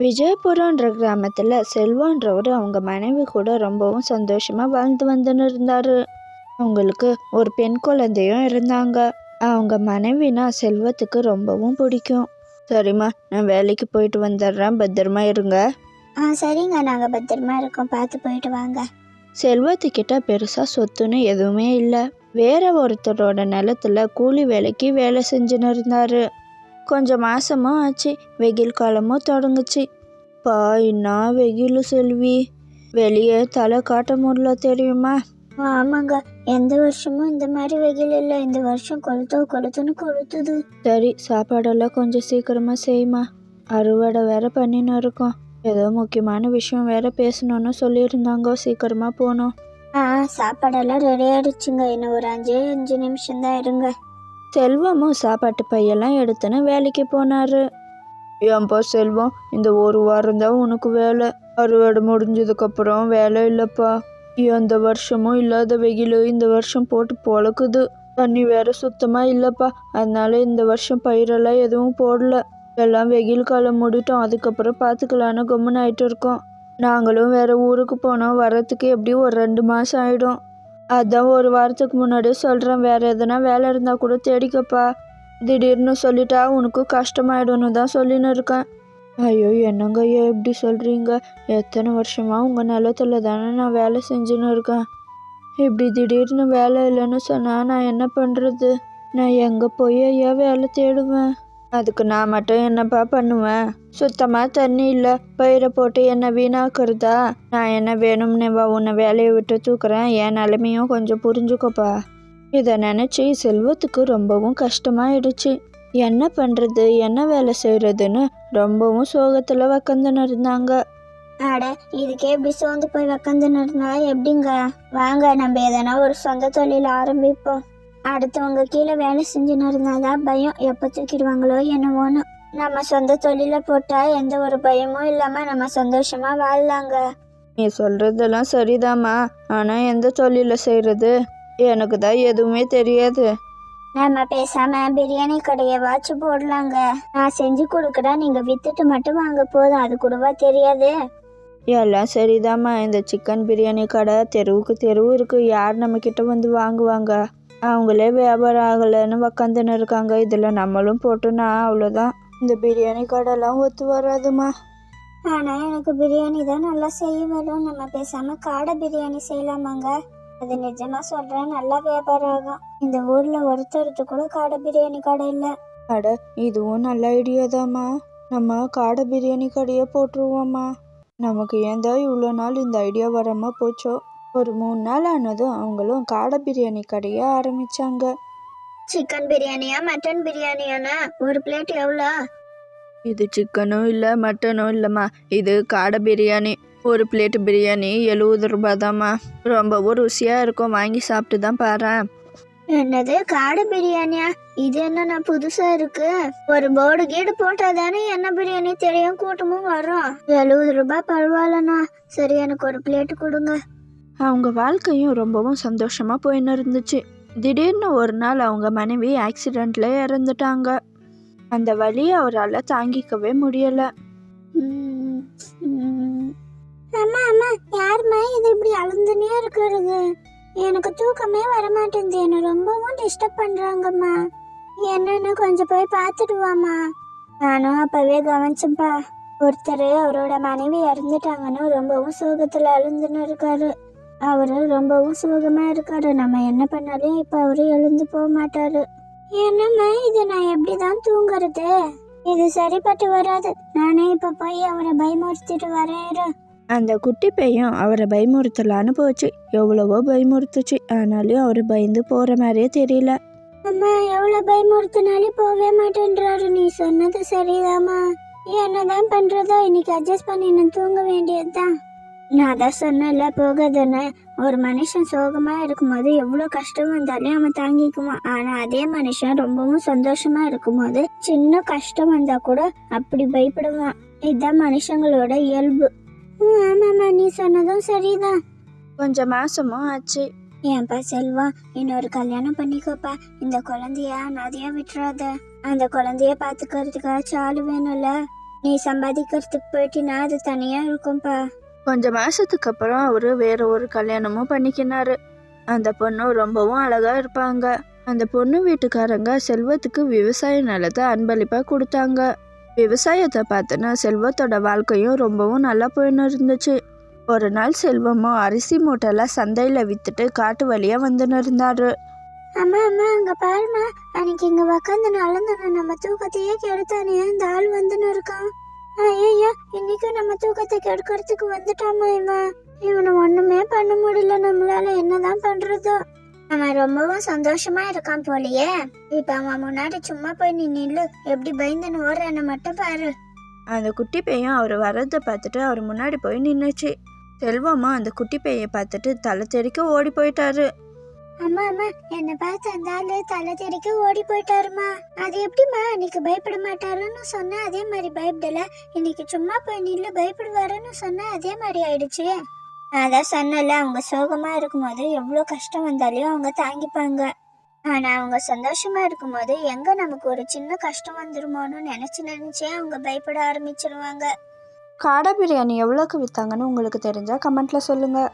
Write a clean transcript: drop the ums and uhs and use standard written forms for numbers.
விஜயபுரம்ன்ற கிராமத்தில் செல்வான்றவர் அவங்க மனைவி கூட ரொம்பவும் சந்தோஷமாக வாழ்ந்து வந்துன்னு இருந்தார். அவங்களுக்கு ஒரு பெண் குழந்தையும் இருந்தாங்க. அவங்க மனைவினா செல்வத்துக்கு ரொம்பவும் பிடிக்கும். சரிம்மா, நான் வேலைக்கு போயிட்டு வந்துடுறேன், பத்திரமா இருங்க. சரிங்க, நாங்கள் பத்திரமா இருக்கோம், பார்த்து போயிட்டு வாங்க. செல்வத்துக்கிட்ட பெருசாக சொத்துன்னு எதுவுமே இல்லை. வேற ஒருத்தரோட நிலத்துல கூலி வேலைக்கு வேலை செஞ்சுன்னு இருந்தாரு. கொஞ்சம் மாசமும் ஆச்சு, வெயில் காலமும் தொடங்குச்சு. பா, என்ன வெயில் செல்வி, வெளியே தலை காட்ட முடியல தெரியுமா? ஆமாங்க, எந்த வருஷமும் இந்த மாதிரி வெயில் இல்லை. இந்த வருஷம் கொளுத்துன்னு கொளுத்துது. சரி, சாப்பாடெல்லாம் கொஞ்சம் சீக்கிரமா செய்யுமா, அறுவடை வேற பண்ணின்னு இருக்கோம். ஏதோ முக்கியமான விஷயம் வேற பேசணும்னு சொல்லியிருந்தாங்க, சீக்கிரமா போனோம். சாப்பாடெல்லாம் ரெடி ஆயிடுச்சுங்க, இன்னும் ஒரு 5 நிமிஷம் தான் இருங்க. செல்வமும் சாப்பாட்டு பையெல்லாம் எடுத்துன்னு வேலைக்கு போனாரு. ஏன்பா செல்வம், இந்த ஒரு வாரம் தான் உனக்கு வேலை, அறுவடை முடிஞ்சதுக்கு அப்புறம் வேலை இல்லப்பா. எந்த வருஷமும் இல்லாத வெயில் இந்த வருஷம் போட்டு பொழக்குது. தண்ணி வேற சுத்தமா இல்லப்பா, அதனால இந்த வருஷம் பயிரெல்லாம் எதுவும் போடல. எல்லாம் வெயில் காலம் முடிட்டோம், அதுக்கப்புறம் பார்த்துக்கலான்னு கம்முன்னு ஆயிட்டு இருக்கோம். நாங்களும் வேற ஊருக்கு போனோம், வர்றதுக்கு எப்படியும் ஒரு 2 மாசம் ஆயிடும். அதான் ஒரு வாரத்துக்கு முன்னாடியே சொல்கிறேன், வேற எதனா வேலை இருந்தால் கூட தேடிக்கப்பா. திடீர்னு சொல்லிட்டா உனக்கு கஷ்டமாயிடும்னு தான் சொல்லின்னு இருக்கேன். ஐயோ, என்னங்க ஐயா எப்படி சொல்கிறீங்க? எத்தனை வருஷமாக உங்கள் நிலத்துல தானே நான் வேலை செஞ்சுன்னு இருக்கேன். இப்படி திடீர்னு வேலை இல்லைன்னு சொன்னால் நான் என்ன பண்ணுறது? நான் எங்கே போய் ஐயா வேலை தேடுவேன்? அதுக்கு நான் மட்டும் என்னப்பா பண்ணுவேன்? சுத்தமாக தண்ணி இல்லை, பயிரை போட்டு என்ன வீணாக்குறதா? நான் என்ன வேணும்னே உன்னை வேலையை விட்டு தூக்குறேன்? என் நிலைமையும் கொஞ்சம் புரிஞ்சுக்கோப்பா. இதை நினச்சி செல்வத்துக்கு ரொம்பவும் கஷ்டமாயிடுச்சு. என்ன பண்ணுறது, என்ன வேலை செய்கிறதுன்னு ரொம்பவும் சோகத்தில் உக்காந்துன்னு இருந்தாங்க. அட, இதுக்கே இப்படி சோர்ந்து போய் உக்காந்துன்னு இருந்தா எப்படிங்க? வாங்க, நம்ம எதனா ஒரு சொந்த தொழில் ஆரம்பிப்போம். அடுத்தவங்க கீழே வேலை செஞ்சுன்னு இருந்தாதான் பயம், எப்போ தூக்கிடுவாங்களோ என்னவோன்னு. நம்ம சொந்த தொழில போட்டா எந்த ஒரு பயமும் இல்லாம நம்ம சந்தோஷமா வாழலாங்க. நீ சொல்றதெல்லாம் சரிதாம்மா, ஆனா எந்த தொழில செய்யறது? எனக்கு தான் எதுவுமே தெரியாது. நம்ம பேசாம பிரியாணி கடையை வாச்சு போடலாங்க. நான் செஞ்சு கொடுக்குறேன், நீங்க வித்துட்டு மட்டும் வாங்க, போதும். அது கூடவா தெரியாது? எல்லாம் சரிதாம்மா, இந்த சிக்கன் பிரியாணி கடை தெருவுக்கு தெருவு இருக்கு, யார் நம்ம கிட்ட வந்து வாங்குவாங்க? அவங்களே வியாபாரம் ஆகலைன்னு உக்காந்துன்னு இருக்காங்க. இதில் நம்மளும் போட்டோன்னா அவ்வளோதான். இந்த பிரியாணி கடைலாம் ஒத்து வராதுமா. ஆனா எனக்கு பிரியாணி தான் நல்லா செய்ய வரும். நம்ம பேசாம காடை பிரியாணி செய்யலாமாங்க? அது நிஜமா சொல்றேன், நல்லா வியாபாரம் ஆகும். இந்த ஊர்ல ஒருத்தருக்கு கூட காடை பிரியாணி கடை இல்ல. அட, இதுவும் நல்ல ஐடியா தாம்மா. நம்ம காடை பிரியாணி கடையை போட்டுருவோம்மா. நமக்கு ஏன் தான் இவ்வளோ நாள் இந்த ஐடியா வராமல் போச்சோ. ஒரு 3 நாள் ஆனதும் அவங்களும் காடை பிரியாணி கடையை ஆரம்பிச்சாங்க. சிக்கன் பிரியாணியா மட்டன் பிரியாணியானா? ஒரு பிளேட் எவ்வளோ? இது சிக்கனும் இல்லை மட்டனும் இல்லைம்மா, இது காடை பிரியாணி. ஒரு பிளேட் பிரியாணி 70 ரூபாய் தாம்மா. ரொம்பவும் ருசியாக இருக்கும், வாங்கி சாப்பிட்டு தான் பாரு. என்னது, காடை பிரியாணியா? இது என்ன புதுசா இருக்கு? ஒரு போர்டு கீடு போட்டா தானே என்ன பிரியாணி தெரியும், கூட்டமும் வரும். 70 ரூபாய் பரவாயில்லண்ணா. சரி, எனக்கு ஒரு பிளேட் கொடுங்க. அவங்க வாழ்க்கையும் ரொம்பவும் சந்தோஷமா போயின்னு இருந்துச்சு. திடீர்னு ஒரு நாள் அவங்க மனைவி ஆக்சிடென்ட்ல இறந்துட்டாங்க. அந்த வலியை அவரால் தாங்கிக்கவே முடியல. அம்மா அம்மா, யாருமா இது இப்படி அழுந்துனே இருக்கிறது? எனக்கு தூக்கமே வரமாட்டேங்குது, என்ன ரொம்பவும் டிஸ்டர்ப் பண்றாங்கம்மா. என்னன்னு கொஞ்சம் போய் பார்த்துட்டு வாமா. நானும் அப்பவே கவனிச்சேன்ப்பா. ஒருத்தர் அவரோட மனைவி இறந்துட்டாங்கன்னு ரொம்பவும் சோகத்துல அழுந்துன்னு இருக்காரு. அவரு ரொம்பவும் சோகமா இருக்காரு. நம்ம என்ன பண்ணாலும் இப்ப அவரு எழுந்து போக மாட்டாரு. என்னம்மா இது, நான் எப்படிதான் தூங்குறது? இது சரிப்பட்டு வராது. நானே இப்ப போய் அவரை பயமுறுத்திட்டு வரேன். அந்த குட்டி பையன் அவரை பயமுறுத்தலான்னு போச்சு. எவ்வளவோ பயமுறுத்துச்சு, ஆனாலும் அவரு பயந்து போற மாதிரியே தெரியல. அம்மா, எவ்வளவு பயமுறுத்தினாலும் போவே மாட்டேன்றாரு. நீ சொன்னது சரிதாம்மா. என்னதான் பண்றதோ, இன்னைக்கு அட்ஜஸ்ட் பண்ணி நான் தூங்க வேண்டியதுதான். நான் தான் சொன்னல போகாதுன்னு. ஒரு மனுஷன் சோகமா இருக்கும்போது எவ்வளவு கஷ்டம் வந்தாலும் அவன் தாங்கிக்குவான். ஆனா அதே மனுஷன் ரொம்பவும் சந்தோஷமா இருக்கும்போது சின்ன கஷ்டம் வந்தா கூட அப்படி பயப்படுவான். இதுதான் மனுஷங்களோட இயல்பு. ஆமாம்மா, நீ சொன்னதும் சரிதான். கொஞ்சம் மாசமும் ஆச்சு. ஏன்பா செல்வம், இன்னொரு கல்யாணம் பண்ணிக்கோப்பா. இந்த குழந்தைய அனாதையா விட்டுறாத. அந்த குழந்தைய பாத்துக்கிறதுக்காச்சும் ஆளு வேணும்ல. நீ சம்பாதிக்கிறதுக்கு போயிட்டினா அது தனியா இருக்கும்பா. கொஞ்சம் மாசத்துக்கு அப்புறம் அவரு வேற ஒரு கல்யாணமும் பண்ணிக்கினாரு. அந்த பொண்ணு ரொம்பவும் அழகா இருப்பாங்க. அந்த பொண்ணு வீட்டுக்காரங்க செல்வத்துக்கு விவசாய நிலத்தை அன்பளிப்பா கொடுத்தாங்க. விவசாயத்தை பார்த்துன்னு செல்வத்தோட வாழ்க்கையும் ரொம்பவும் நல்லா போயின்னு இருந்துச்சு. ஒரு நாள் செல்வமும் அரிசி மூட்டைலாம் சந்தையில வித்துட்டு காட்டு வழியா வந்துன்னு இருந்தாரு. அம்மா அம்மா அங்க பாருமா, அன்னைக்கு இங்க உக்காந்து நடந்தன நம்ம தூக்கத்தையே கெடுத்தானே அந்த ஆள் வந்துன்னு இருக்கான். ஐயோ, இன்னைக்கும் நம்ம தூக்கத்தை கெடுக்கிறதுக்கு வந்துட்டாமா இவன். இவனை ஒண்ணுமே பண்ண முடியல, நம்மளால என்னதான் பண்றதோ. அவன் ரொம்பவும் சந்தோஷமா இருக்கான் போலயே. இப்ப அவன் முன்னாடி சும்மா போய் நின்னு எப்படி பயந்துன்னு ஓடுறான்னு மட்டும் பாரு. அந்த குட்டி பையன் அவர் வர்றதை பார்த்துட்டு அவர் முன்னாடி போய் நின்னுச்சு. செல்வமும் அந்த குட்டி பையை பார்த்துட்டு தலை தெறிக்க ஓடி போயிட்டாரு. அம்மா அம்மா, என்ன பார்த்து அந்த ஆளு தலை தெறிக்க ஓடி போயிட்டாருமா. அது எப்படிமா அன்னைக்கு பயப்பட மாட்டாருன்னு சொன்னா அதே மாதிரி பயப்படல, இன்னைக்கு சும்மா போய் நில்லு பயப்படுவாருன்னு சொன்னா அதே மாதிரி ஆயிடுச்சு. அதான் சொன்னல, அவங்க சோகமா இருக்கும்போது எவ்வளோ கஷ்டம் வந்தாலையும் அவங்க தாங்கிப்பாங்க. ஆனா அவங்க சந்தோஷமா இருக்கும்போது எங்க நமக்கு ஒரு சின்ன கஷ்டம் வந்துருமோன்னு நினைச்சே அவங்க பயப்பட ஆரம்பிச்சிருவாங்க. காடை பிரியாணி எவ்வளோக்கு விற்றாங்கன்னு உங்களுக்கு தெரிஞ்சால் கமெண்ட்டில் சொல்லுங்கள்.